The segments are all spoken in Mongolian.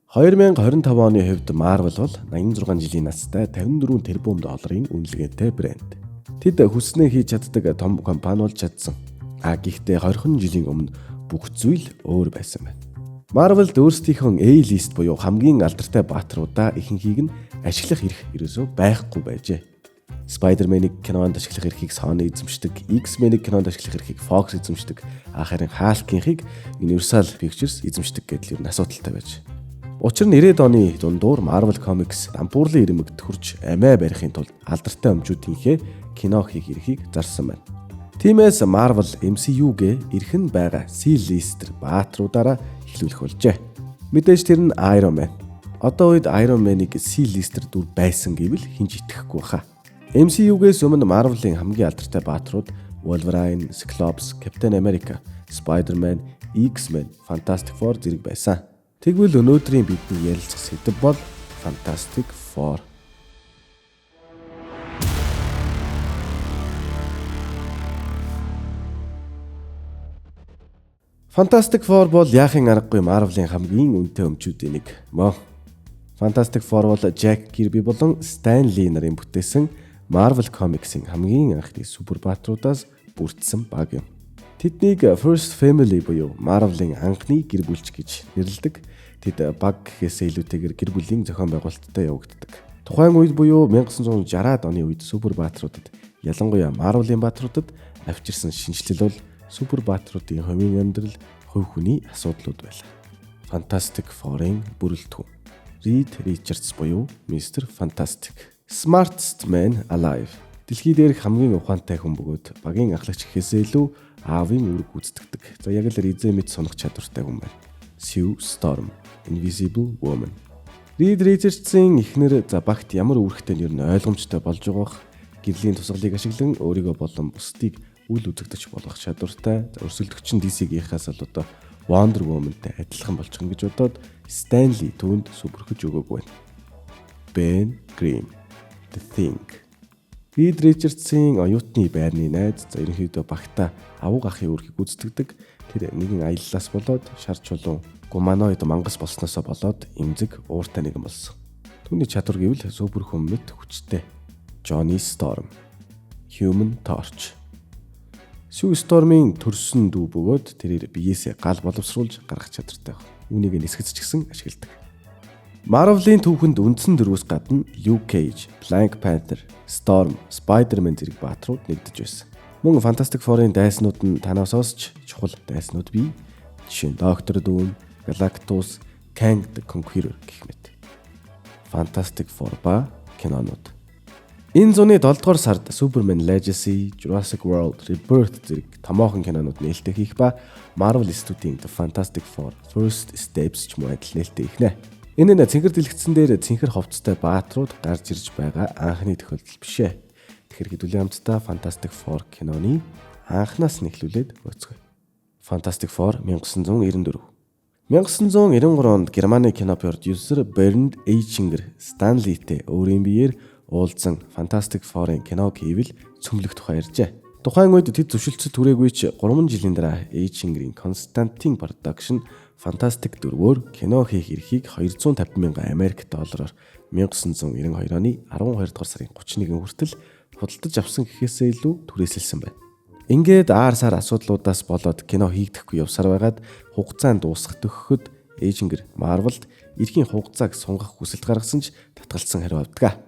2025 оны хувьд Marvel бол 86 жилийн настай 54 тэрбум долларын үнэлгээтэй брэнд. Тэд хүснээ хийж чаддаг том компани болж чадсан. Гэхдээ 20 жилийн өмнө бүх зүйл өөр байсан байна. Marvel өөрсдийнхөө A-list буюу хамгийн алдартай баатруудаа ихэнхийг нь ашиглах эрх ерөөсөө байхгүй байжээ. Spider-Man-ыг кинонд ашиглах эрхийг Sony эзэмшдэг, X-Men-ыг кинонд ашиглах эрхийг Fox эзэмшдэг, харин Hulk-ыг Universal Pictures эзэмшдэг гэдэл юу асуудалтай байж. Учир нь 90-ад оны дундуур Marvel Comics дампуурлын ирмэгт хүрч амиа барихын тулд алдартай өмчүүдийнхээ кино хийх эрхийг зарсан байна. Тиймээс Marvel MCU-г эрхэн байгаа C-lister баатруудаараа эхлүүлэх болжээ. Мэдээж тэр нь Iron Man. Одоо үед Iron Man-ыг C-lister дүр байсан гэвэл хинж итгэхгүй баха. MCU-гээс өмнө Marvel-ийн хамгийн алдартай баатрууд Wolverine, Cyclops, Captain America, Spider-Man, X-Men, Fantastic Four зэрэг байсан. Тэгвэл өнөөдрийн бидний ярилцах сэдэв бол Fantastic Four. Fantastic Four бол яахын аргагүй Marvel-ийн хамгийн үнэтэй өмчүүдийн нэг мөн. Fantastic Four бол Jack Kirby болон Stan Lee нарын бүтээсэн Marvel Comics-ийн хамгийн анхны супер баатруудаас бүрдсэн баг юм. Тэднийг First Family буюу Marvel-ийн анхны гэр бүлч гэж нэрлэдэг. Тэд баг гэхээсээ илүүтэйгээр гэр бүлийн зохион байгуулалттай явагддаг. Тухайн үед буюу 1960-ад оны үед супер баатруудад, ялангуяа Marvel-ийн баатруудад авчирсан шинжилэл бол супер баатруудын хувийн амьдрал, хувь хүний асуудлууд байлаа. Fantastic Four-ын бүрэлдэхүүн. Reed Richards буюу Mr. Fantastic. Smartest Man Alive. Дэлхий дээрх хамгийн ухаантай хүн бөгөөд багийн ахлагч гэхээсээ илүү аавын үүрэг гүйцэтгэдэг. За яг л Ризэ мэд сонох чадвартай хүн байна. Sue Storm, Invisible Woman. Reed Richards-ийн эхнэр багт ямар үүрэгтэй нь ер нь ойлгомжтой болж байгаах, гэрлийн тусгалыг ашиглан өөрийгөө болон бусдыг үл үзэгдэж болох чадвартай. Өрсөлдөгч нь DC-гийнхаас л одоо Wonder Woman-тай адилхан болчихно гэж бодоод Stan Lee түүнд сүбэрхэж өгөөгүй байна. Ben Grimm, The Thing. Reed Richards-ийн оюутны байрны найз ерөнхийдөө багтаа авуу гахын үүргийг гүйцэтгэдэг. Тэр нэгэн аяллаас болоод шар чулуун гуманоид мангас болсноосоо болоод эмзэг ууртай нэгэн болсон. Түүний чадвар гэвэл супер хүн мэт хүчтэй. Johnny Storm, Human Torch. Sue Storm-ийн төрсөн дүү бөгөөд тэрээр биеэсээ гал боловсруулж гаргах чадвартай байна. Үүнийг нисгэц ч гэсэн ашигладаг. Marvel-ийн түүхэнд үндсэн дөрвөөс гадна Luke Cage, Black Panther, Storm, Spider-Man зэрэг баатрууд нэгдэж байсан. Мөн Fantastic Four-ын дайснууд нь танаас ч чухал дайснууд бий. Жишээ нь Doctor Doom, Galactus, Kang the Conqueror гэх мэт. Fantastic Four ба кинонууд. Энэ зууны 7 дугаар сард Superman Legacy, Jurassic World, Rebirth зэрэг томоохон кинонууд нээлттэй хийх ба Marvel студийн The Fantastic Four First Steps ч мөн адил нээлттэй хийхнэ. Энэ нь цэнхэр дэлгэцэн дээр цэнхэр ховцтой баатрууд гарч ирж байгаа анхны тохиолдол биш ээ. Тэгэхээр хэдүүлийн хамтдаа Fantastic Four киноны анхнаас нь эхлүүлээд өгцгөө. Fantastic Four 1994. 1993 онд Германы кино продюсер Bernd Eichinger Stan Lee-тэй өөрийн биеэр уулзсан Fantastic Four-ын киног хийвэл цөмлөх тухай ярьжээ. Тухайн үед тэд зөвшөлтсөд түрээгүй ч 3 жилийн дараа Eichinger-ийн Constantine Production Fantastic дөрвөөр кино хийх эрхийг 250,000 Америк доллараар 1992 оны 12 дугаар сарын 31 хүртэл худалдаж авсан гэхээсээ илүү түрээсэлсэн байна. Ингээд сар асуудлуудаас болоод кино хийгдэхгүй явсаар байгаад хугацаа дуусах төгсөхөд Eichinger Marvel-д эрхийн хугацааг сунгах хүсэлт гаргасан ч татгалцсан хариу авдаг.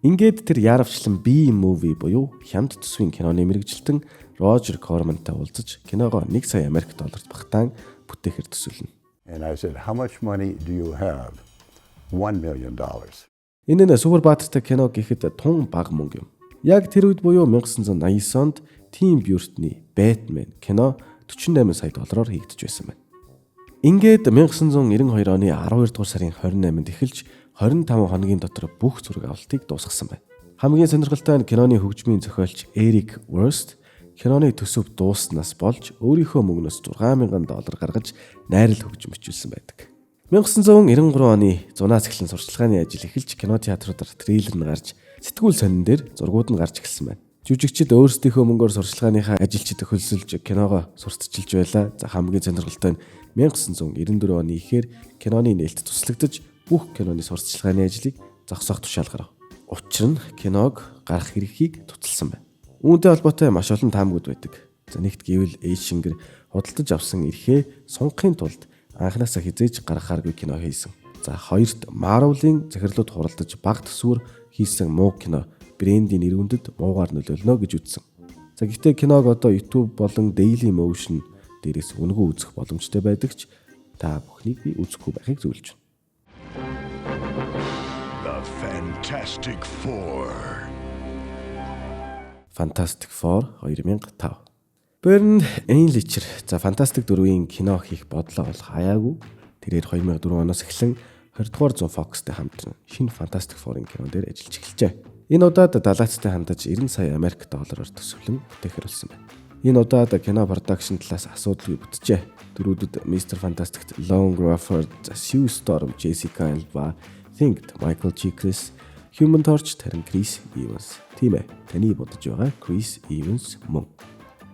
Ингээд тэр яарвчлан B-movie буюу хямд төсвийн киноны мэрэгжилтэн Roger Corman-тай уулзаж киногоо 1 сая Америк долларт багтаан бүтээхээр төсөөлнө. And I said, "How much money do you have?" $1 million. Энэ нь супер баатртай кино гэхэд тун бага мөнгө юм. Яг тэр үед буюу 1989 онд Tim Burton-ы Batman кино 48 сая доллараар хийгдэж байсан байна. Ингээд 1992 оны 12 дугаар сарын 28-нд эхэлж 25 хоногийн дотор бүх зураг авалтыг дуусгасан байна. Хамгийн сонирхолтой нь киноны хөгжмийн зохиолч Eric Wurst киноны төсөв дууснаас болж өөрийнхөө мөнгнөөс $6,000 гаргаж найрал хөгжим бичүүлсэн байдаг. 1993 оны зунаас эхлэн сурчлагын ажил эхэлж кинотеатруудаар трейлер нь гарч сэтгүүл сонин дээр зургууд нь гарч эхэлсэн байна. Жүжигчид өөрсдийнхөө мөнгөөр сурчлагынхаа ажилчид хөлсөлж киногоо сурталчилж байлаа. За хамгийн сонирхолтой нь 1994 оны ихээр киноны нээлт туслагдаж бүх киноны сурталчилгааны ажлыг зогсоох тушаал гарав. Учир нь киног гарах эрхийг туталсан байна. Үүнтэй холбоотой маш олон таамагуд байдаг. За нэгт гэвэл Эйшингер худалдаж авсан эрхээ сунгахын тулд анхнаасаа хизээж гаргахааргүй кино хийсэн. За хоёрт Marvel-ийн захирлууд хуралдаж баг төсвөр хийсэн муу кино брендийн нэр үндэд муугаар нөлөөлнө гэж үзсэн. За гэхдээ киног одоо YouTube болон Daily Motion дээрээс үнэгүй үзэх боломжтой байдаг ч та бүхнийг би үзэхгүй байхыг зөвлөж байна. The Fantastic Four. Fantastic Four 2005. Берн Эйнличер за Fantastic 4-ийн кино хийх бодлоо бол хаяагүй. Тэрээр 2004 оноос эхлэн 20 дугаар зуун Fox-тэй хамт шинэ Fantastic Four-ийн кинон дээр ажиллаж эхэлжээ. Энэ удаад далайцтай хандаж 90 сая Америк доллараар төсвөлн бүтээхэр болсон байна. Энэ удаад кино продакшн талаас асуудалгүй бүтжээ. Дөрүүдд Mr. Fantastic, Lone Crawford, Sue Storm, Jessica Alba, Thing, Michael Chiklis, Human Torch, Terry Chris Evans. Тийм ээ. Таны бодож байгаа Chris Evans мөн.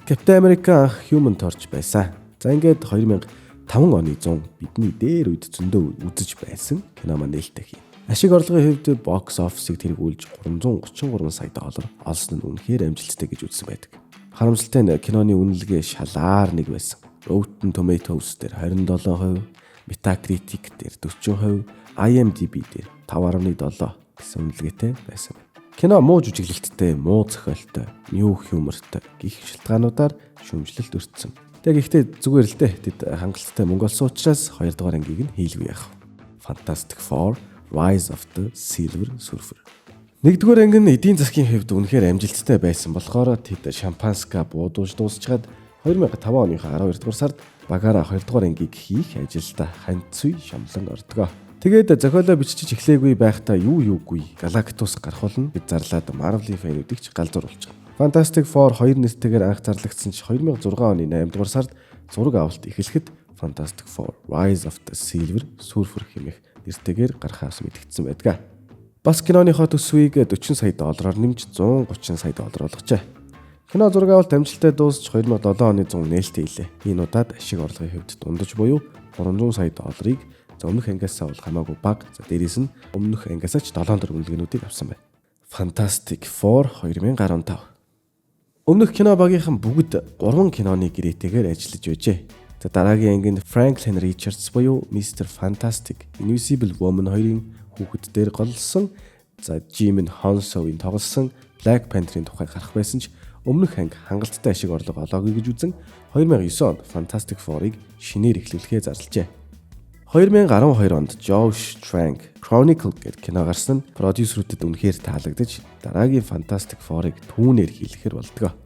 Captain America Human Torch байсан. За ингээд 2005 оны 100 бидний дээр үед зөндөө үзэж байсан кино маань нээлттэй хий. Ашиг орлогын хувьд бокс оффисыг тэргүүлж 333 сая доллар олсон нь үнэхээр амжилттай гэж үзсэн байдаг. Харамсалтай нь киноны үнэлгээ шалаар нэг байсан. Rotten Tomatoes дээр 27%, Metacritic дээр 40%, IMDb дээр 5.7 гэсэн үнэлгээтэй байсан байна. Кино муу жүжиглэлттэй, муу зохиолтой, new humorтой гих шалтгаануудаар шүүмжлэлт өртсөн. Гэхдээ зүгээр л дээ тэд хангалттай мөнгө олсон учраас 2 дугаар ангийг нь хийлгүй яах. Fantastic Four Rise of the Silver Surfer. Нэгдүгээр анги нь эдийн засгийн хувьд үнэхээр амжилттай байсан болохоор тэд шампанска буудуулж дуусчаад 2005 оныхоо 12 дугаар сард багаараа 2 дугаар ангийг хийх ажилдаа ханцүй шамлан ордгоо. Тэгээд зохиолоо бичиж эхлээгүй байхдаа юугүй Galactus гарах болно гэж зарлаад Marvel-ийн фэнүүдийг ч галзуур болж байгаа. Fantastic Four 2 нэртэйгээр анх зарлагдсан ч 2006 оны 8 дугаар сард зураг авалт эхлэхэд Fantastic Four Rise of the Silver Surfer хэмээх нэртэйгээр гарахаас мэдэгдсэн байдаг. Бас киноныхоо төсвийг 40 сая доллараар нэмж 130 сая доллар болгожээ. Кино зураг авалт амжилттай дуусч 2007 оны 100 нээлттэй илээ. Энэ удаад ашиг орлогын хувьд дундаж буюу 300 сая долларыг за өмнөх ангиасаа бол хамаагүй бага. За дээрээс нь өмнөх ангиасаа ч 7 дор үнэлгээнүүдийг авсан байна. Fantastic Four 2015. Өмнөх кино багийнхан бүгд 3 киноны гэрээтэйгээр ажиллаж байжээ. За дараагийн ангинд Franklin Richards буюу Mr. Fantastic, Invisible Woman 2-ын хүүхэд дээр голлсон. За Jimmy Hounsou-ийн тоглосон Black Panther-ийн тухай гарах байсан ч өмнөх анги хангалттай ашиг орлого олоогүй гэж үзэн 2009 онд Fantastic Four-ыг шинээр эхлүүлэхээ зарлажээ. 2012 онд Josh Trank Chronicle гэдэг кино гарсан нь продюсерүүдэд үнэхээр таалагдаж дараагийн Fantastic Four-ыг түүнээр хийлгэхэр болдгоо.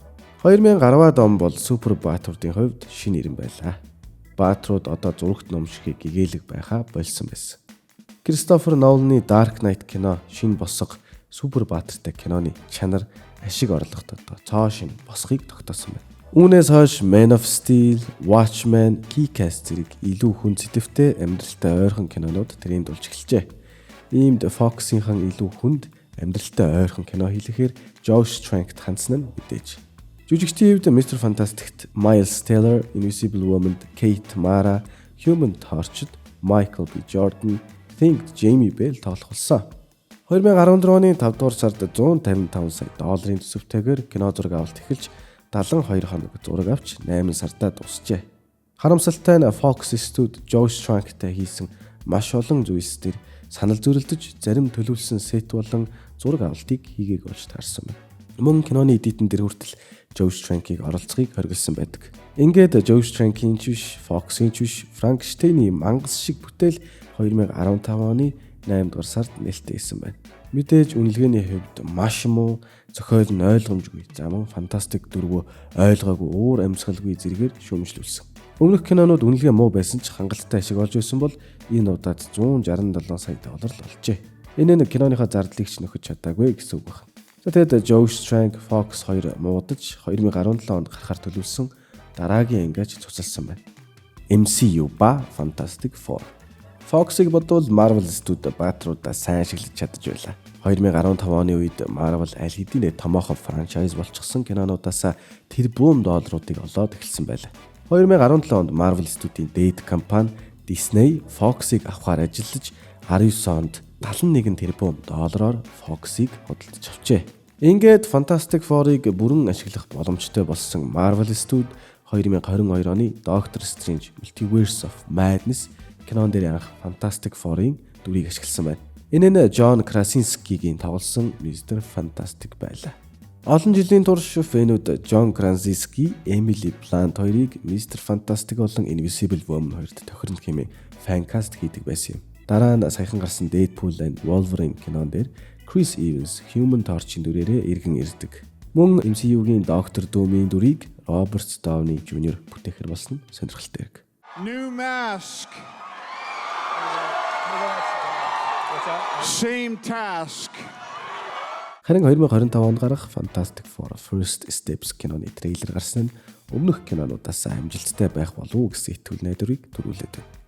2010-ад он бол Супер Баатруудын хувьд шинэ нэрэн байлаа. Баатрууд одоо зурагт номшиг гэгээлэг байхаа болсон байсан. Кристофер Ноланы Dark Knight кино шинэ босго Супер Баатртай киноны чанар ашиг орлогот одоо цоо шинэ босхийг тогтоосон байна. Үүнээс хойш Man of Steel, Watchmen, Kick-Ass зэрэг илүү хүн сэтгэвтэй амьдралтай ойрхон кинонууд тренд болж эхэлжээ. Иймд Fox-ийнхан илүү хүнд амьдралтай ойрхон кино хийлгэхээр Josh Trank хандсан нь мэдээж. Жүжигчдийн хувьд Mr. Fantastic-т Miles Teller, Invisible Woman-д Kate Mara, Human Torch-д Michael B. Jordan, Thing-д Jamie Bell тоглох болсон. 2014 оны 5 дугаар сард 155 сая долларын төсөвтэйгээр кино зураг авалт эхэлж 72 хоног зураг авч 8 сардаа дуусжээ. Харамсалтай нь Fox Studio Josh Trank-тай хийсэн маш олон зүйлс дээр санал зөрөлдөж зарим төлөвлөсөн сет болон зураг авалтыг хийгээг болж таарсан байна. Мөн киноны эдитэн дээр хүртэл Josh Trank-ийг оролцохыг хориглосон байдаг. Ингээд Josh Trank-ийн ч биш, Fox-ийн ч биш, Frankenstein-ийн мангас шиг бүтээл 2015 оны 8 дугаар сард нээлттэй хийсэн байна. Мэдээж үнэлгээний хувьд маш муу, зохиол нь ойлгомжгүй, замун Fantastic 4 ойлгоогүй, өөр амьсгалгүй зэрэгээр шүүмжлүүлсэн. Өмнөх кинонууд үнэлгээ муу байсан ч хангалттай ашиг олж байсан бол энэ удаад 167 сая доллар л олжээ. Энэ нь киноныхоо зардлыг ч нөхөж чадаагүй гэсэн үг байна. За тэгээд Josh Trank Fox 2 муудаж 2017 онд гарахаар төлөвлөсөн дараагийн ангиач цуцалсан байна. MCU ба Fantastic Four. Fox-ыг бодвол Marvel студи баатруудаа сайн ашиглаж чадж байлаа. 2015 оны үед Marvel аль хэдийн томоохон франчайз болчихсон кинонуудаасаа тэрбум долларуудыг олоод эхэлсэн байлаа. 2017 онд Marvel студийн дээд компани Disney Fox-ыг авахар ажиллаж 19 онд 71 тэрбум доллараар Fox-ыг худалдаж авчээ. Ингээд Fantastic Four-ыг бүрэн ашиглах боломжтой болсон Marvel студи 2022 оны Doctor Strange Multiverse of Madness кинон дээр анх Fantastic Four-ын дүрийг ашигласан байна. Энэ нь John Krasinski-гийн тоглосон Mr. Fantastic байлаа. Олон жилийн турш фэнүүд John Krasinski, Emily Blunt хоёрыг Mr. Fantastic болон Invisible Woman хоёрт тохирно хэмээн фанкаст хийдэг байсан юм. Дараа нь саяхан гарсан Deadpool and Wolverine кинон дээр Chris Evans Human Torch-ийн дүрээрээ иргэн ирдэг. Мөн MCU-гийн Doctor Doom-ийн дүрийг Robert Downey Jr. бүтээхэр болсон нь сонирхолтой хэрэг. New mask. Same task. Харин 2025 онд гарах Fantastic Four First Steps киноны трейлер гарсан нь өмнөх кинонуудаас амжилттай байх болов уу гэсэн итгүүл найдварыг төрүүлээд байна.